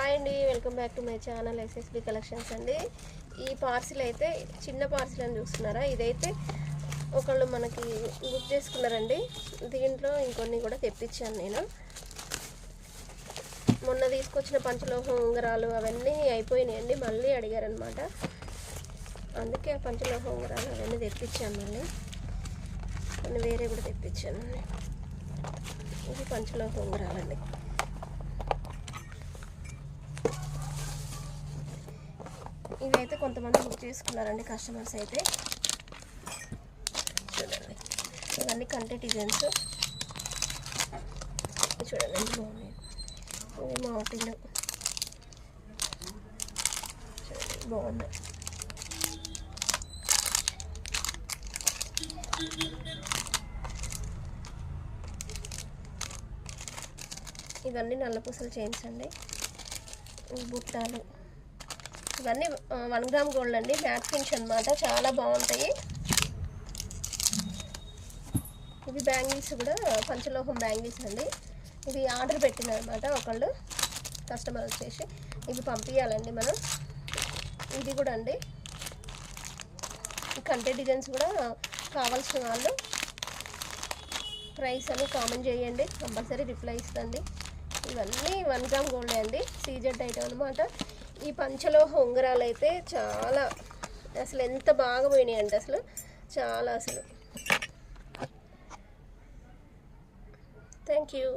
Hi అండి, welcome back to my channel SSB collections అండి. ఈ పార్సిల్ అయితే చిన్న పార్సిల్ అని చూస్తున్నారా, ఇదైతే ఒకళ్ళు మనకి బుక్ చేసుకున్నారండి. దీంట్లో ఇంకొన్ని కూడా తెప్పించాను నేను. మొన్న తీసుకొచ్చిన పంచలోహం ఉంగరాలు అవన్నీ అయిపోయినాయండి, మళ్ళీ అడిగారనమాట. అందుకే ఆ పంచలోహం ఉంగరాలు అవన్నీ తెప్పించాను. మళ్ళీ కొన్ని వేరే కూడా తెప్పించాను. ఇది పంచలోహం ఉంగరాలండి. ఇవైతే కొంతమంది బుక్ చేసుకున్నారండి కస్టమర్స్ అయితే. చూడండి, ఇవన్నీ కంటే డిజైన్స్ చూడండి ఎంత బాగున్నాయి. ఇవి మౌటిన్ చూడండి బాగున్నాయి. ఇవన్నీ నల్లపూసలు చైన్స్ అండి. బుట్టాలు ఇవన్నీ 1 గ్రామ్ గోల్డ్ అండి, మ్యాట్ ఫినిష్ అనమాట. చాలా బాగుంటాయి. ఇవి బ్యాంగిల్స్ కూడా పంచలోహం బ్యాంగిల్స్ అండి. ఇవి ఆర్డర్ పెట్టిందనమాట ఒకళ్ళు కస్టమర్ వచ్చేసి. ఇవి పంపించాలండి మనం. ఇది కూడా అండి, కంటే డిజైన్స్ కూడా కావాల్సిన వాళ్ళు ప్రైస్ అని కామెంట్ చేయండి, కంపల్సరీ రిప్లై ఇస్తుంది. ఇవన్నీ 1 గ్రామ్ గోల్డ్ అండి, సీజెడ్ ఐటమ్ అనమాట. ఈ పంచలోహ ఉంగరాలు అయితే చాలా అసలు ఎంత బాగా పోయినాయి అంటే అసలు చాలా అసలు. Thank you.